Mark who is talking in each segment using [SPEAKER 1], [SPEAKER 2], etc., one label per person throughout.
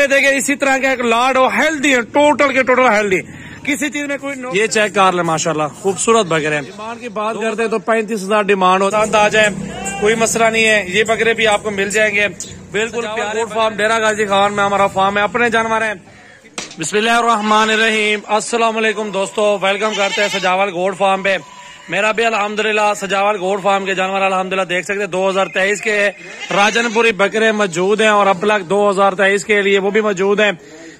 [SPEAKER 1] बकरे देखे इसी तरह का एक लाड हो, हेल्दी है, टोटल के टोटल हेल्दी, किसी चीज में कोई ये चेक कर ले माशाल्लाह, खूबसूरत बकरे हैं। डिमांड की बात करते हैं तो 35,000 डिमांड होता है, आ जाए कोई मसला नहीं है। ये बकरे भी आपको मिल जाएंगे बिल्कुल प्यारे। फार्म डेरा गाजी खान में हमारा फार्म है, अपने जानवर है। बिस्मिल्लाहिर्रहमानिर्रहीम, अस्सलाम वालेकुम दोस्तों, वेलकम करते हैं सजावल गोड फार्म पे। मेरा भी अल्हम्दुलिल्लाह सजावल गोड फार्म के जानवर अल्हम्दुलिल्लाह देख सकते हैं 2023 के राजनपुरी बकरे मौजूद हैं और अबलग 2023 के लिए वो भी मौजूद हैं।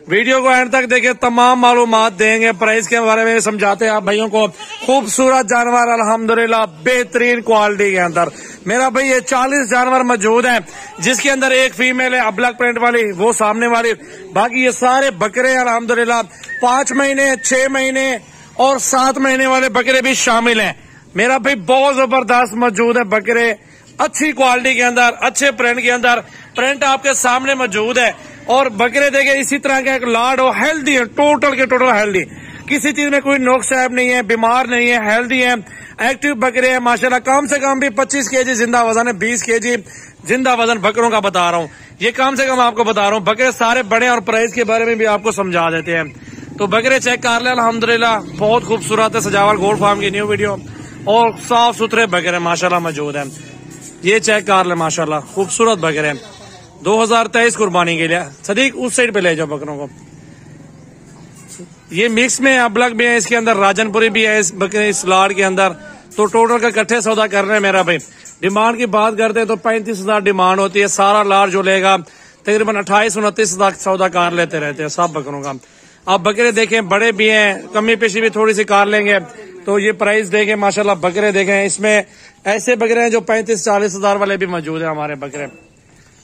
[SPEAKER 1] वीडियो को एंड तक देखें, तमाम मालूमात देंगे, प्राइस के बारे में समझाते हैं आप भाइयों को। खूबसूरत जानवर अल्हम्दुलिल्लाह बेहतरीन क्वालिटी के अंदर मेरा भाई ये 40 जानवर मौजूद हैं, जिसके अंदर एक फीमेल है अबलग प्रिंट वाली, वो सामने वाली। बाकी ये सारे बकरे अल्हम्दुलिल्लाह 5 महीने 6 महीने और 7 महीने वाले बकरे भी शामिल हैं। मेरा भाई बहुत जबरदस्त मौजूद है बकरे, अच्छी क्वालिटी के अंदर, अच्छे प्रिंट के अंदर। प्रिंट आपके सामने मौजूद है और बकरे देखे इसी तरह का एक लाड हो, हेल्दी है, टोटल के टोटल हेल्दी, किसी चीज में कोई नुक्स ऐब नहीं है, बीमार नहीं है, हेल्दी है, एक्टिव बकरे हैं माशाल्लाह। कम से कम भी 25 केजी जिंदा वजन है, 20 केजी जिंदा वजन बकरों का बता रहा हूँ, ये कम से कम आपको बता रहा हूँ। बकरे सारे बड़े और प्राइस के बारे में भी आपको समझा देते हैं। तो बकरे चेक कर ले, अल्हम्दुलिल्लाह बहुत खूबसूरत है सजावल गोड फार्म की न्यू वीडियो और साफ सुथरे बकरे माशाल्लाह मौजूद है। ये चेक कर ले माशाल्लाह, खूबसूरत बकरे 2023 कुर्बानी के लिए। सदीक उस साइड पे ले जाओ बकरों को। ये मिक्स में अबलग भी है, इसके अंदर राजनपुरी भी है इस बकरे इस लाड के अंदर। तो टोटल का इकट्ठे सौदा कर रहे हैं मेरा भाई। डिमांड की बात करते हैं तो 35,000 डिमांड होती है। सारा लाड जो लेगा तकरीबन 28-29 सौदा कार लेते रहते हैं सब बकरों का। आप बकरे देखें बड़े भी हैं, कमी पेशी भी थोड़ी सी कार लेंगे तो ये प्राइस देखें माशाल्लाह। बकरे देखें, इसमें ऐसे बकरे हैं जो 35-40 हजार वाले भी मौजूद है हमारे बकरे।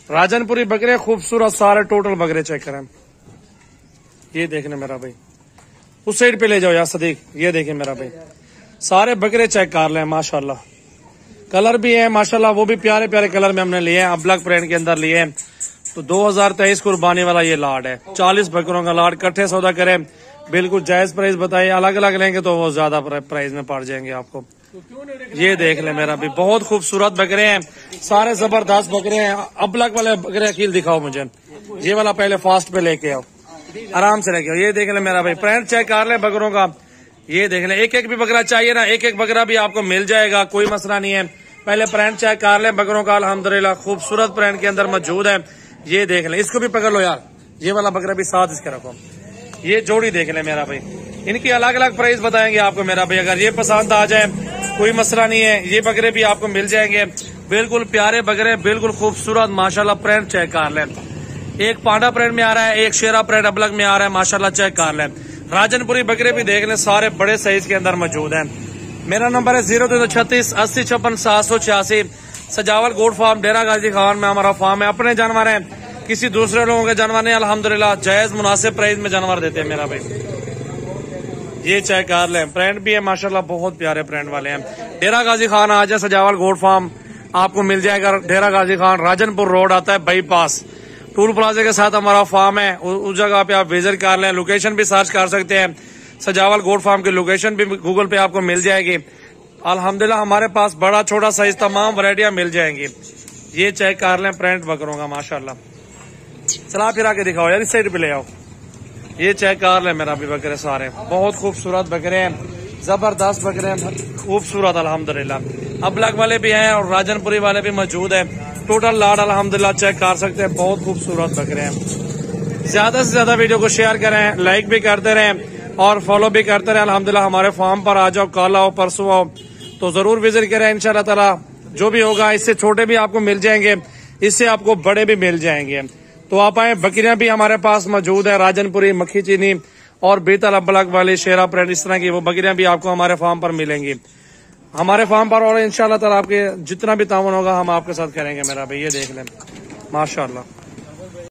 [SPEAKER 1] राजनपुरी बकरे खूबसूरत सारे टोटल बकरे चेक करें। ये देखने मेरा भाई, उस साइड पे ले जाओ यार सदीक। ये देखें मेरा भाई, सारे बकरे चेक कर लें माशाल्लाह। कलर भी है माशाल्लाह, वो भी प्यारे प्यारे कलर में हमने लिए हैं, अबलग प्रिंट के अंदर लिए हैं। तो 2023 कुर्बानी वाला ये लाड है, 40 बकरों का लाड। इकट्ठे सौदा करें, बिल्कुल जायज प्राइस बताइए। अलग अलग लेंगे तो वो ज्यादा प्राइस में पड़ जाएंगे आपको। ये देख ले मेरा भी, बहुत खूबसूरत बकरे हैं, सारे जबरदस्त बकरे हैं। अबलग वाले बकरे अकील दिखाओ मुझे, ये वाला पहले फास्ट पे लेके आओ, आराम से लेके आओ। ये देख ले मेरा भाई, प्रिंट चेक कर ले बकरों का। ये देख ले, एक एक भी बकरा चाहिए ना, एक एक बकरा भी आपको मिल जाएगा, कोई मसला नहीं है। पहले प्रिंट चेक कर ले बकरों का, अल्हम्दुलिल्लाह खूबसूरत प्रिंट के अंदर मौजूद है। ये देख ले, इसको भी पकड़ लो यार, ये वाला बकरा भी साथ इसके रखो। ये जोड़ी देख ले मेरा भाई, इनकी अलग अलग प्राइस बताएंगे आपको मेरा भाई। अगर ये पसंद आ जाए कोई मसला नहीं है, ये बकरे भी आपको मिल जाएंगे। बिल्कुल प्यारे बकरे, बिल्कुल खूबसूरत माशाल्लाह। प्रिंट चेक कर ले, एक पांडा प्रिंट में आ रहा है, एक शेरा प्रिंट अबलग में आ रहा है माशाल्लाह। चेक कर ले, राजनपुरी बकरे भी देख ले, सारे बड़े साइज के अंदर मौजूद हैं। मेरा नंबर है 0336 80 56 786। सजावल गोड फार्म डेरा गाजी खान में हमारा फार्म है, अपने जानवर है, किसी दूसरे लोगों के जानवर नहीं। अल्हम्दुलिल्लाह जायज मुनासिब प्राइस में जानवर देते हैं मेरा भाई। ये चेक कर ले, प्रिंट भी है माशाल्लाह, बहुत प्यारे प्रिंट वाले हैं। डेरा गाजी खान आ जाए, सजावल गोड फार्म आपको मिल जाएगा। डेरा गाजी खान राजनपुर रोड आता है बाईपास, टूल प्लाजा के साथ हमारा फार्म है। उस जगह पे आप विजिट कर लें, लोकेशन भी सर्च कर सकते हैं। सजावल गोड फार्म की लोकेशन भी गूगल पे आपको मिल जाएगी। अल्हम्दुलिल्लाह हमारे पास बड़ा छोटा साइज तमाम वैरायटियां मिल जाएंगी। ये चेक कर लें प्रिंट बकरों का माशाल्लाह। चला फिर आके दिखाओ यार, इस साइड पे ले आओ। ये चेक कर ले मेरा भी बकरे, सारे बहुत खूबसूरत बकरे हैं, जबरदस्त बकरे हैं, खूबसूरत अल्हम्दुलिल्लाह। अबलग वाले भी हैं और राजनपुरी वाले भी मौजूद है। टोटल लाड अल्हम्दुलिल्लाह चेक कर सकते हैं, बहुत खूबसूरत बकरे हैं। ज्यादा से ज्यादा वीडियो को शेयर करें, लाइक भी करते रहें और फॉलो भी करते रहें। अल्हम्दुलिल्लाह हमारे फार्म पर आ जाओ, कल आओ परसों आओ तो जरूर विजिट करें। इंशाल्लाह ताला जो भी होगा, इससे छोटे भी आपको मिल जाएंगे, इससे आपको बड़े भी मिल जाएंगे। तो आप आए, बकरियां भी हमारे पास मौजूद है, राजनपुरी, मक्खी चीनी और बेतल अबलग वाली, शेरा प्रिंट, इस तरह की वो बकरियां भी आपको हमारे फार्म पर मिलेंगी हमारे फार्म पर। और इंशाल्लाह ताला आपके जितना भी तावन होगा हम आपके साथ करेंगे मेरा भाई। ये देख लें माशाल्लाह।